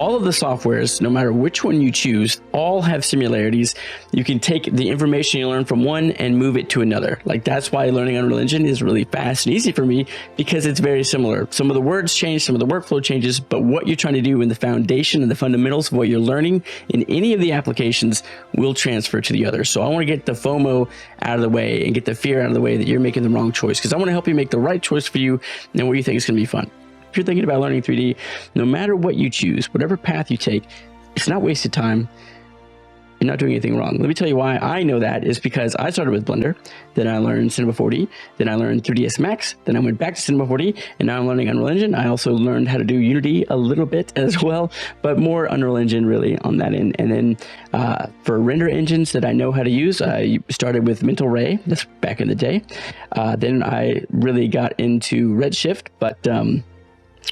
All of the softwares, no matter which one you choose, all have similarities. You can take the information you learn from one and move it to another. Like, that's why learning Unreal Engine is really fast and easy for me, because it's very similar. Some of the words change, some of the workflow changes, but what you're trying to do in the foundation and the fundamentals of what you're learning in any of the applications will transfer to the other. So I want to get the FOMO out of the way and get the fear out of the way that you're making the wrong choice, because I want to help you make the right choice for you and what you think is going to be fun. If you're thinking about learning 3D, no matter what you choose, whatever path you take, it's not wasted time. You're not doing anything wrong. Let me tell you why I know that is because I started with Blender, then I learned Cinema 4D, then I learned 3ds Max, then I went back to Cinema 4D, and now I'm learning Unreal Engine. I also learned how to do Unity a little bit as well, but more Unreal Engine really on that end. And then for render engines that I know how to use, I started with Mental Ray, that's back in the day. Then I really got into Redshift, but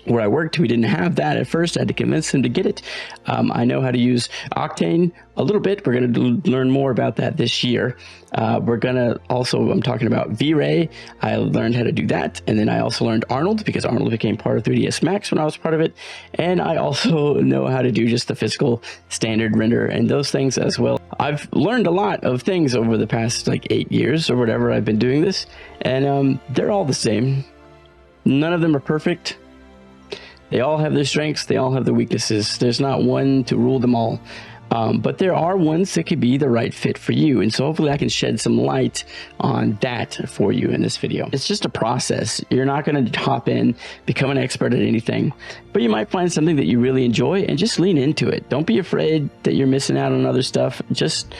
where I worked, we didn't have that at first. I had to convince them to get it. I know how to use Octane a little bit. We're going to learn more about that this year. We're going to also, I'm talking about V-Ray. I learned how to do that. And then I also learned Arnold, because Arnold became part of 3ds Max when I was part of it. And I also know how to do just the physical standard render and those things as well. I've learned a lot of things over the past like 8 years or whatever I've been doing this. And they're all the same. None of them are perfect. They all have their strengths, they all have their weaknesses. There's not one to rule them all. But there are ones that could be the right fit for you. And so hopefully I can shed some light on that for you in this video. It's just a process. You're not going to hop in, become an expert at anything, but you might find something that you really enjoy and just lean into it. Don't be afraid that you're missing out on other stuff. Just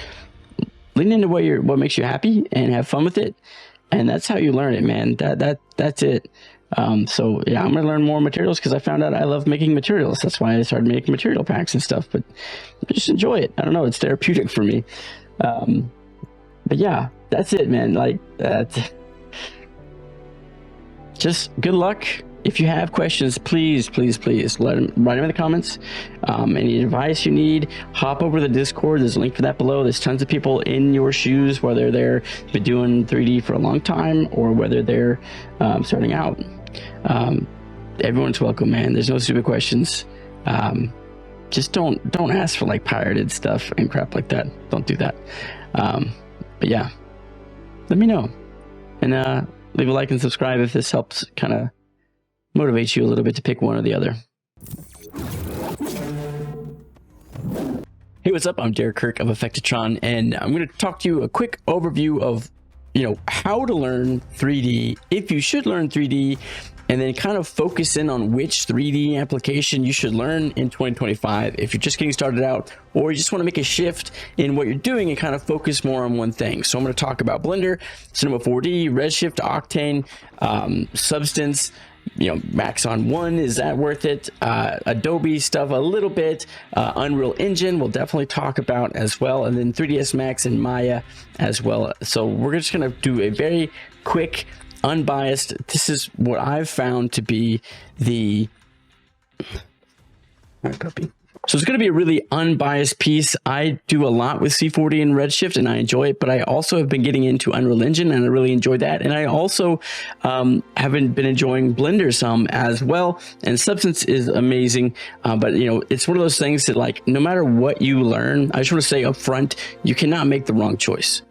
lean into what makes you happy and have fun with it. And that's how you learn it, man. That's it. So yeah, I'm gonna learn more materials because I found out I love making materials. That's why I started making material packs and stuff, but just enjoy it. I don't know, it's therapeutic for me. But yeah, that's it, man. Like, just good luck. If you have questions, please write them in the comments. Any advice you need, hop over to the Discord. There's a link for that below. There's tons of people in your shoes, whether they're been doing 3D for a long time or whether they're starting out. Everyone's welcome, man. There's no stupid questions. Just don't ask for like pirated stuff and crap like that. Don't do that. But yeah, let me know, and leave a like and subscribe if this helps kind of motivate you a little bit to pick one or the other. Hey, what's up? I'm Kirk of Effectatron, and I'm going to talk to you a quick overview of, how to learn 3D, if you should learn 3D, and then kind of focus in on which 3D application you should learn in 2025 if you're just getting started out, or you just want to make a shift in what you're doing and kind of focus more on one thing. So I'm going to talk about Blender, Cinema 4D, Redshift, Octane, Substance, Max on 1, is that worth it? Adobe stuff a little bit, Unreal Engine we'll definitely talk about as well, and then 3ds Max and Maya as well. So we're just going to do a very quick, unbiased, this is what I've found to be the copy. So it's going to be a really unbiased piece. I do a lot with C4D and Redshift and I enjoy it, but I also have been getting into Unreal Engine and I really enjoy that. And I also haven't been enjoying Blender some as well. And Substance is amazing. But it's one of those things that, like, no matter what you learn, I just want to say up front, you cannot make the wrong choice.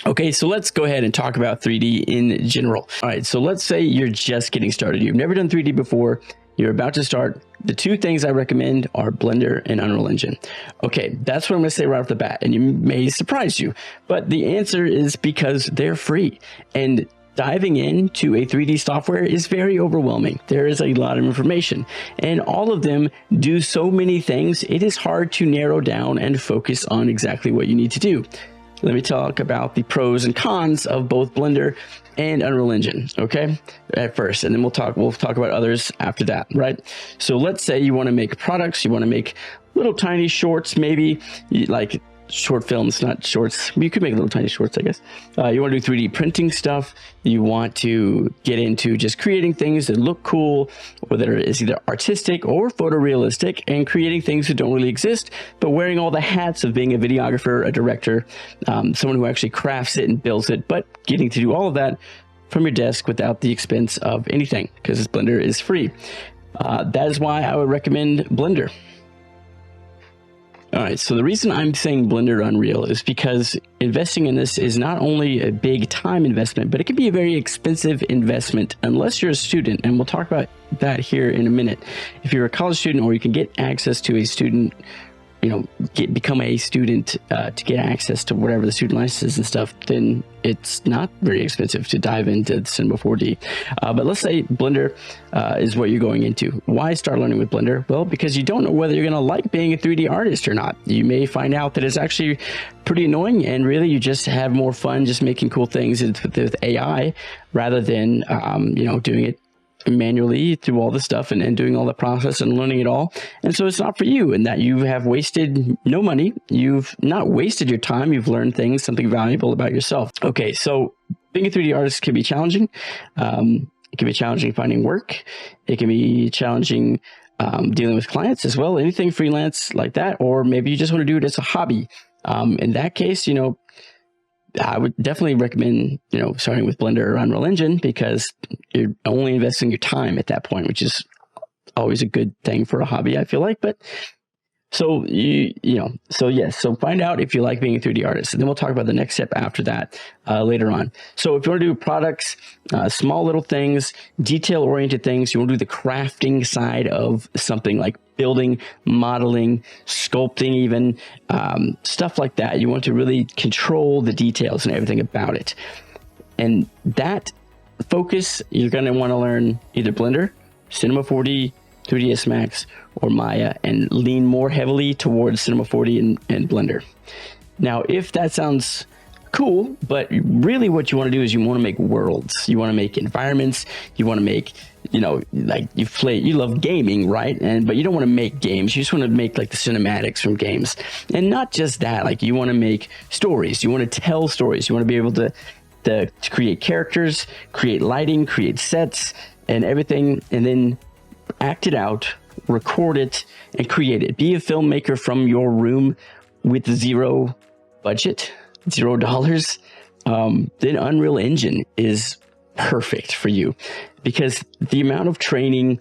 Okay, so let's go ahead and talk about 3D in general. All right, so let's say you're just getting started. You've never done 3D before. You're about to start. The two things I recommend are Blender and Unreal Engine. Okay, that's what I'm going to say right off the bat, and you may surprise you, but the answer is because they're free. And diving into a 3D software is very overwhelming. There is a lot of information, and all of them do so many things, it is hard to narrow down and focus on exactly what you need to do. Let me talk about the pros and cons of both Blender and Unreal Engine, okay, at first, and then we'll talk about others after that, right? So let's say you want to make products, you want to make little tiny shorts, maybe like short films, not shorts. You could make little tiny shorts, I guess. You want to do 3D printing stuff. You want to get into just creating things that look cool, or that is either artistic or photorealistic, and creating things that don't really exist, but wearing all the hats of being a videographer, a director, someone who actually crafts it and builds it, but getting to do all of that from your desk without the expense of anything, because Blender is free. That is why I would recommend Blender. All right, so the reason I'm saying Blender or Unreal is because investing in this is not only a big time investment, but it can be a very expensive investment unless you're a student. And we'll talk about that here in a minute. If you're a college student, or you can get access to a student, become a student to get access to whatever the student license and stuff, then it's not very expensive to dive into Cinema 4D. But let's say Blender is what you're going into. Why start learning with Blender? Well, because you don't know whether you're going to like being a 3D artist or not. You may find out that it's actually pretty annoying, and really you just have more fun just making cool things with AI rather than doing it manually through all the stuff and doing all the process and learning it all. And so it's not for you, and that you have wasted no money. You've not wasted your time. You've learned things, something valuable about yourself. Okay, so being a 3D artist can be challenging. It can be challenging finding work. It can be challenging dealing with clients as well, anything freelance like that, or maybe you just want to do it as a hobby. In that case, I would definitely recommend, starting with Blender or Unreal Engine, because you're only investing your time at that point, which is always a good thing for a hobby, I feel like. But so so find out if you like being a 3D artist, and then we'll talk about the next step after that later on. So if you want to do products, small little things, detail-oriented things, you want to do the crafting side of something like building, modeling, sculpting, even stuff like that. You want to really control the details and everything about it. And that focus, you're going to want to learn either Blender, Cinema 4D, 3ds Max, or Maya, and lean more heavily towards Cinema 4D and Blender. Now, if that sounds cool, but really what you want to do is you want to make worlds. You want to make environments. You want to make, like you love gaming, right? But you don't want to make games. You just want to make like the cinematics from games. And not just that, like you want to make stories. You want to tell stories. You want to be able to create characters, create lighting, create sets and everything, and then act it out, record it, and create it. Be a filmmaker from your room with zero budget, $0. Then Unreal Engine is perfect for you, because the amount of training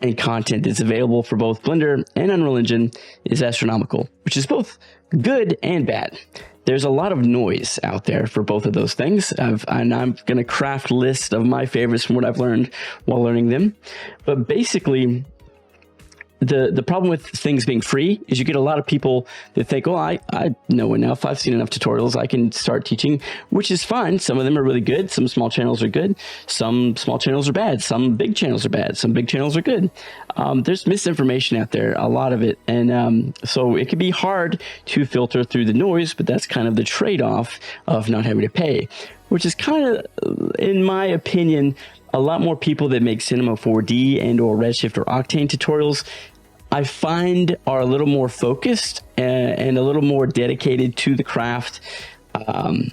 and content that's available for both Blender and Unreal Engine is astronomical, which is both good and bad. There's a lot of noise out there for both of those things. And I'm going to craft a list of my favorites from what I've learned while learning them. But basically, the problem with things being free is you get a lot of people that think, oh, I know enough. I've seen enough tutorials. I can start teaching, which is fine. Some of them are really good. Some small channels are good. Some small channels are bad. Some big channels are bad. Some big channels are good. There's misinformation out there, a lot of it. And so it can be hard to filter through the noise, but that's kind of the trade-off of not having to pay, which is kind of, in my opinion, a lot more people that make Cinema 4D and or Redshift or Octane tutorials, I find, are a little more focused and a little more dedicated to the craft. And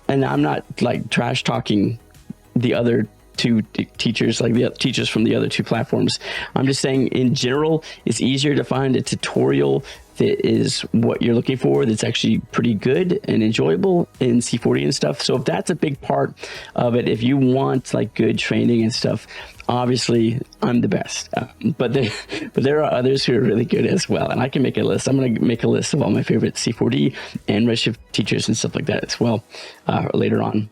I'm not like trash talking the other two teachers, like the teachers from the other two platforms. I'm just saying in general, it's easier to find a tutorial that is what you're looking for, that's actually pretty good and enjoyable in C4D and stuff. So if that's a big part of it, if you want like good training and stuff, obviously I'm the best. But there are others who are really good as well. And I can make a list. I'm going to make a list of all my favorite C4D and Redshift teachers and stuff like that as well later on.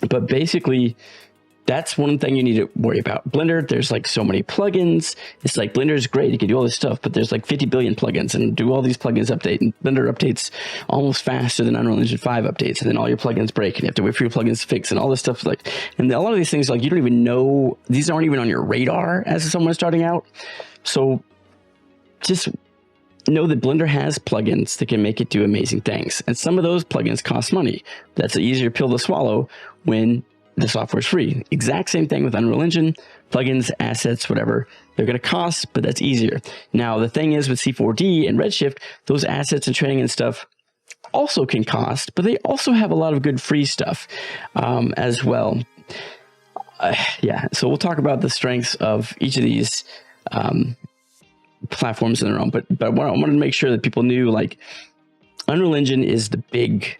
But basically, that's one thing you need to worry about. Blender, there's like so many plugins. It's like Blender is great. You can do all this stuff, but there's like 50 billion plugins, and do all these plugins update. And Blender updates almost faster than Unreal Engine 5 updates. And then all your plugins break and you have to wait for your plugins to fix and all this stuff. And a lot of these things, like you don't even know, these aren't even on your radar as someone starting out. So just know that Blender has plugins that can make it do amazing things. And some of those plugins cost money. That's an easier pill to swallow when the software is free. Exact same thing with Unreal Engine, plugins, assets, whatever. They're going to cost, but that's easier. Now, the thing is with C4D and Redshift, those assets and training and stuff also can cost, but they also have a lot of good free stuff as well. Yeah, so we'll talk about the strengths of each of these platforms in their own. But I wanted to make sure that people knew, like, Unreal Engine is the big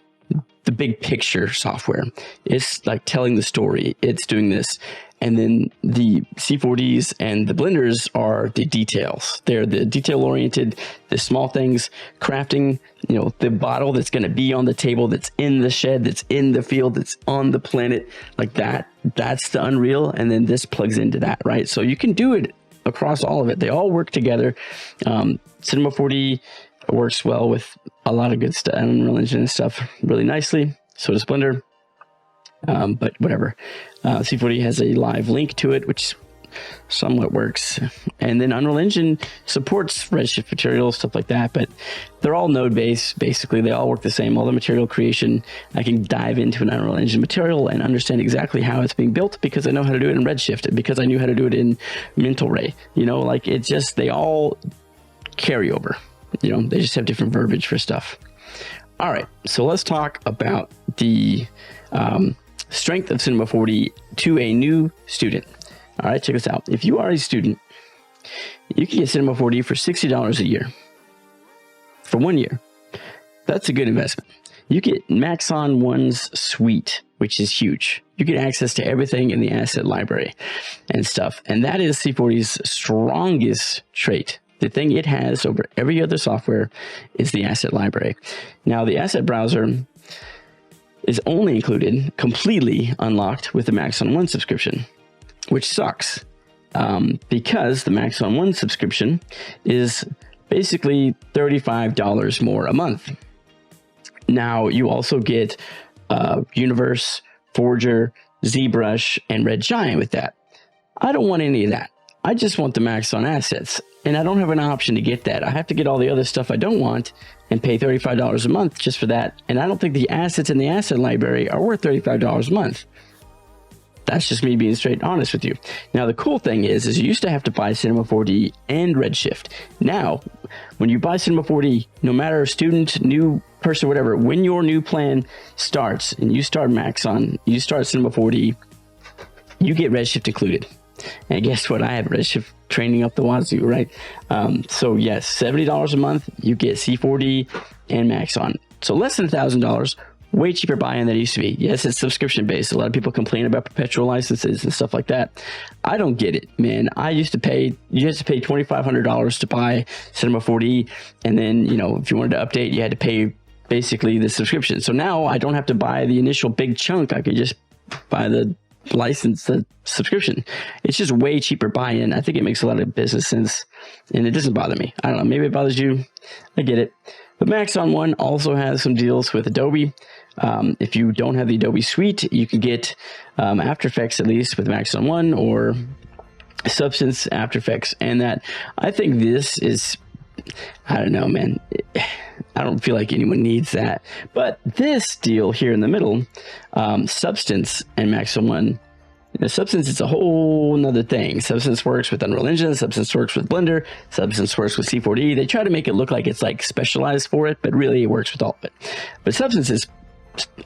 picture software. It's like telling the story. It's doing this. And then the C4Ds and the blenders are the details. They're the detail oriented, the small things, crafting, you know, the bottle that's going to be on the table, that's in the shed, that's in the field, that's on the planet, like that. That's the Unreal. And then this plugs into that, right? So you can do it across all of it. They all work together. Cinema 4D works well with a lot of good stuff, Unreal Engine and stuff really nicely. So does Blender. But whatever. C4D has a live link to it, which somewhat works. And then Unreal Engine supports Redshift materials, stuff like that, but they're all node-based. Basically, they all work the same. All the material creation, I can dive into an Unreal Engine material and understand exactly how it's being built because I know how to do it in Redshift, and because I knew how to do it in Mental Ray. You know, like it just, they all carry over. You know, they just have different verbiage for stuff. All right, so let's talk about the strength of Cinema 4D to a new student. All right, check this out. If you are a student, you can get Cinema 4D for $60 a year for 1 year. That's a good investment. You get Maxon 1's suite, which is huge. You get access to everything in the asset library and stuff. And that is C4D's strongest trait. The thing it has over every other software is the asset library. Now, the asset browser is only included, completely unlocked with the Maxon 1 subscription, which sucks because the Maxon 1 subscription is basically $35 more a month. Now, you also get Universe, Forger, ZBrush, and Red Giant with that. I don't want any of that. I just want the Maxon assets, and I don't have an option to get that. I have to get all the other stuff I don't want and pay $35 a month just for that. And I don't think the assets in the asset library are worth $35 a month. That's just me being straight honest with you. Now, the cool thing is you used to have to buy Cinema 4D and Redshift. Now, when you buy Cinema 4D, no matter student, new person, whatever, when your new plan starts and you start Maxon, you start Cinema 4D, you get Redshift included. And guess what? I have Redshift training up the wazoo, right? So yes, $70 a month, you get C4D and Maxon. So less than $1,000, way cheaper buy-in than it used to be. Yes, it's subscription-based. A lot of people complain about perpetual licenses and stuff like that. I don't get it, man. You used to pay $2,500 to buy Cinema 4D, and then, you know, if you wanted to update, you had to pay basically the subscription. So now I don't have to buy the initial big chunk. I could just buy the license, the subscription. It's just way cheaper buy-in. I think it makes a lot of business sense, and it doesn't bother me. I don't know, maybe it bothers you. I get it. But Maxon 1 also has some deals with Adobe. If you don't have the Adobe suite, you can get After Effects at least with Maxon 1 or Substance After Effects. And that, I think this is, I don't know, man. I don't feel like anyone needs that. But this deal here in the middle, Substance and Maxon 1, the Substance is a whole nother thing. Substance works with Unreal Engine, Substance works with Blender, Substance works with C4D. They try to make it look like it's like specialized for it, but really it works with all of it. But Substance is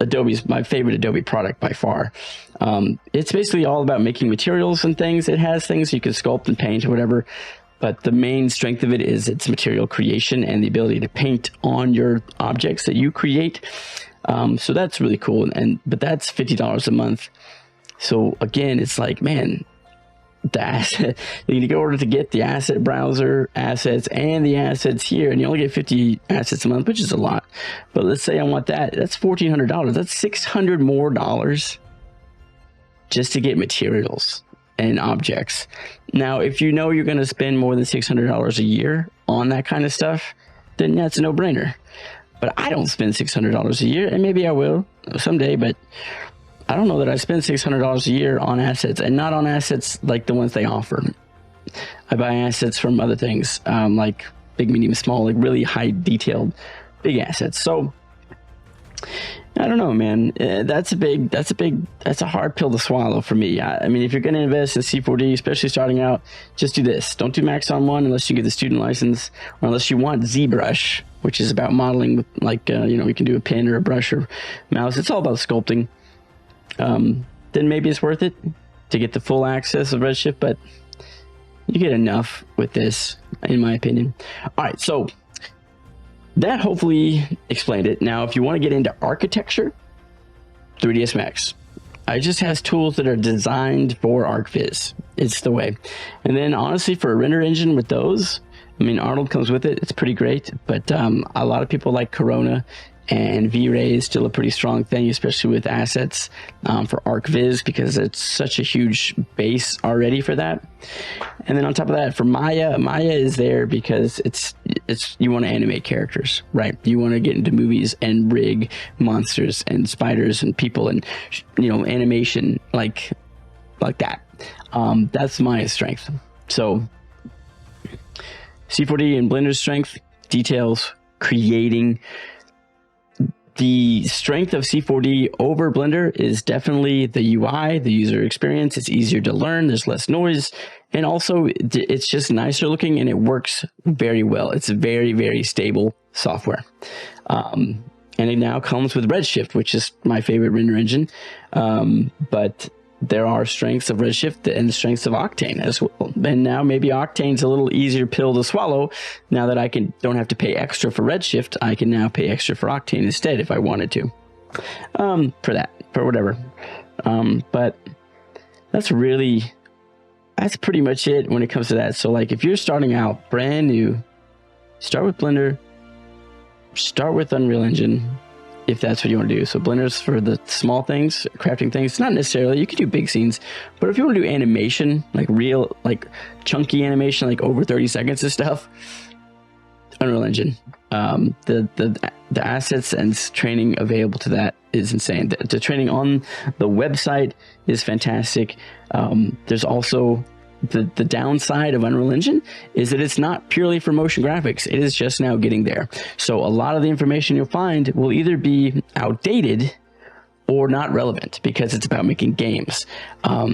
Adobe's, my favorite Adobe product by far. It's basically all about making materials and things. It has things you can sculpt and paint or whatever, but the main strength of it is its material creation and the ability to paint on your objects that you create. So that's really cool. But that's $50 a month. So again, it's like, man, the asset, you need to get the asset browser assets and the assets here, and you only get 50 assets a month, which is a lot. But let's say I want that. That's $1,400. That's $600 more just to get materials and objects. Now, if you know you're going to spend more than $600 a year on that kind of stuff, then that's a no-brainer. But I don't spend $600 a year, and maybe I will someday, but I don't know that I spend $600 a year on assets, and not on assets like the ones they offer. I buy assets from other things, like big, medium, small, like really high detailed, big assets. So I don't know, man. That's a hard pill to swallow for me. I mean, if you're going to invest in C4D, especially starting out, just do this. Don't do Maxon 1 unless you get the student license, or unless you want ZBrush, which is about modeling with, like, you know, you can do a pen or a brush or mouse. It's all about sculpting. Then maybe it's worth it to get the full access of Redshift, but you get enough with this, in my opinion. All right, so that hopefully explained it. Now, if you want to get into architecture, 3ds Max. it just has tools that are designed for ArcViz. It's the way. And then honestly, for a render engine with those, I mean, Arnold comes with it. It's pretty great, but a lot of people like Corona, and V-Ray is still a pretty strong thing, especially with assets for ArcViz, because it's such a huge base already for that. And then on top of that, for Maya is there because it's you want to animate characters, right? You want to get into movies and rig monsters and spiders and people and, you know, animation like that. That's Maya's strength. So C4D and Blender's strength, details, creating. The strength of C4D over Blender is definitely the UI, the user experience. It's easier to learn, there's less noise, and also it's just nicer looking and it works very well. It's very, very stable software. And it now comes with Redshift, which is my favorite render engine. But there are strengths of Redshift and the strengths of Octane as well. And now maybe Octane's a little easier pill to swallow. Now that I don't have to pay extra for Redshift, I can now pay extra for Octane instead if I wanted to. For whatever. But that's pretty much it when it comes to that. So like if you're starting out brand new, start with Blender, start with Unreal Engine, if that's what you want to do. So Blender's for the small things, crafting things. Not necessarily, you could do big scenes, but if you want to do animation, like real, like chunky animation, like over 30 seconds of stuff, Unreal Engine. The assets and training available to that is insane. The training on the website is fantastic. There's also the downside of Unreal Engine is that it's not purely for motion graphics. It is just now getting there. So a lot of the information you'll find will either be outdated or not relevant because it's about making games.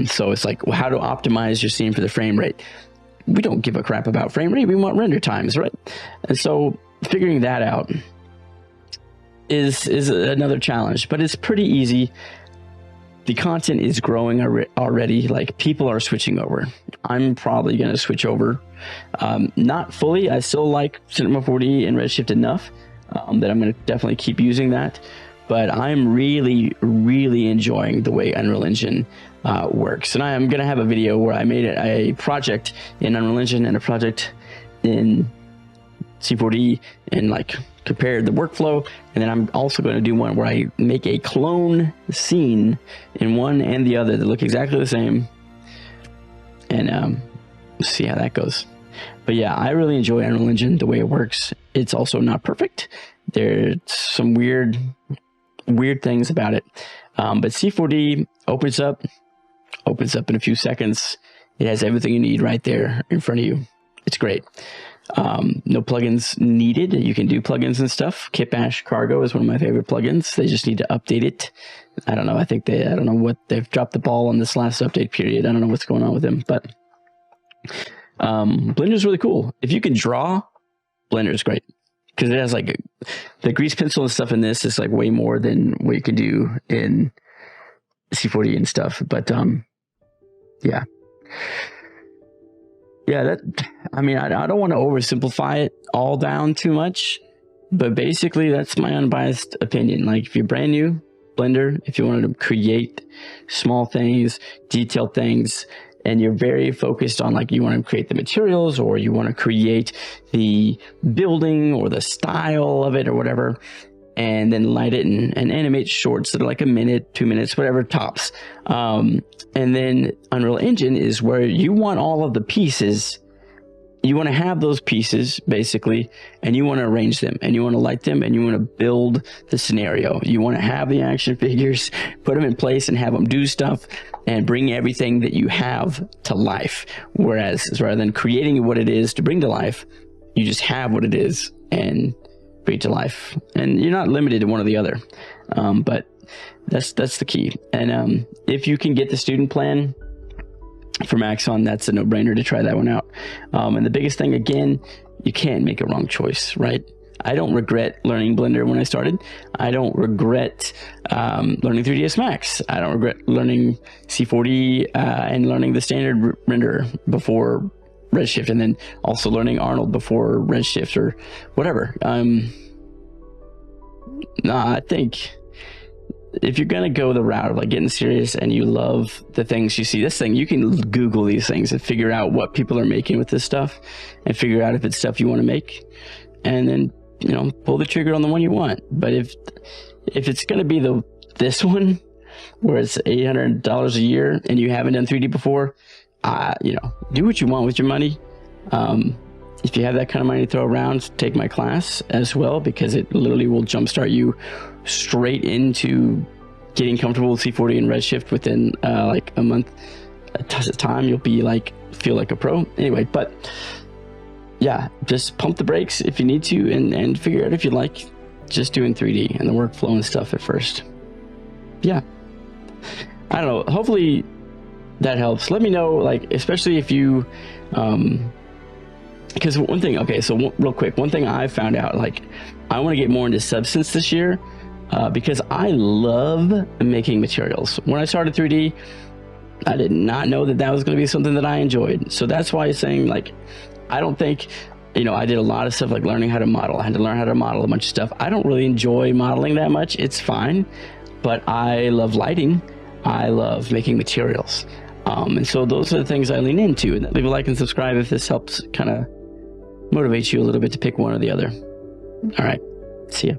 So it's like, well, how to optimize your scene for the frame rate. We don't give a crap about frame rate. We want render times, right? And so figuring that out is another challenge, but it's pretty easy. The content is growing already. Like people are switching over. I'm probably going to switch over. Not fully. I still like Cinema 4D and Redshift enough that I'm going to definitely keep using that. But I'm really, really enjoying the way Unreal Engine works. And I'm going to have a video where I made a project in Unreal Engine and a project in C4D and like compared the workflow. And then I'm also going to do one where I make a clone scene in one and the other that look exactly the same, and see how that goes. But yeah, I really enjoy Unreal Engine, the way it works. It's also not perfect. There's some weird things about it, but C4D opens up in a few seconds. It has everything you need right there in front of you. It's great. No plugins needed. You can do plugins and stuff. Kipash Cargo is one of my favorite plugins. They just need to update it. I don't know. I don't know what they've dropped the ball on this last update period. I don't know what's going on with them, but Blender's really cool. If you can draw, Blender's great because it has like the grease pencil and stuff in this is like way more than what you can do in C4D and stuff. But yeah. Yeah, I mean, I don't want to oversimplify it all down too much, but basically that's my unbiased opinion. Like if you're brand new, Blender, if you wanted to create small things, detailed things, and you're very focused on like you want to create the materials or you want to create the building or the style of it or whatever, and then light it and animate shorts that are like a minute, 2 minutes, whatever tops. And then Unreal Engine is where you want all of the pieces. You want to have those pieces basically, and you want to arrange them and you want to light them and you want to build the scenario. You want to have the action figures, put them in place and have them do stuff and bring everything that you have to life. Whereas rather than creating what it is to bring to life, you just have what it is and bring it to life. And you're not limited to one or the other. But that's the key. And if you can get the student plan for Maxon, that's a no-brainer to try that one out. And the biggest thing, again, you can't make a wrong choice, right? I don't regret learning Blender when I started. I don't regret learning 3ds Max. I don't regret learning C4D and learning the standard renderer before Redshift, and then also learning Arnold before Redshift or whatever. I think if you're gonna go the route of like getting serious and you love the things you see, this thing, you can Google these things and figure out what people are making with this stuff and figure out if it's stuff you want to make, and then, you know, pull the trigger on the one you want. But if it's gonna be this one where it's $800 a year and you haven't done 3D before, you know, do what you want with your money. If you have that kind of money to throw around, take my class as well, because it literally will jumpstart you straight into getting comfortable with C4D and Redshift within like a month time. You'll be like, feel like a pro anyway. But yeah, just pump the brakes if you need to, and figure out if you like just doing 3D and the workflow and stuff at first. Yeah, I don't know, hopefully that helps. Let me know, like, especially if you because one thing, okay, so real quick, one thing I found out, like, I want to get more into substance this year, because I love making materials. When I started 3D, I did not know that was going to be something that I enjoyed. So that's why I'm saying, like, I don't think, you know, I did a lot of stuff like learning how to model. I had to learn how to model a bunch of stuff. I don't really enjoy modeling that much. It's fine, but I love lighting. I love making materials. And so those are the things I lean into. And leave a like and subscribe if this helps kind of motivate you a little bit to pick one or the other. All right, see ya.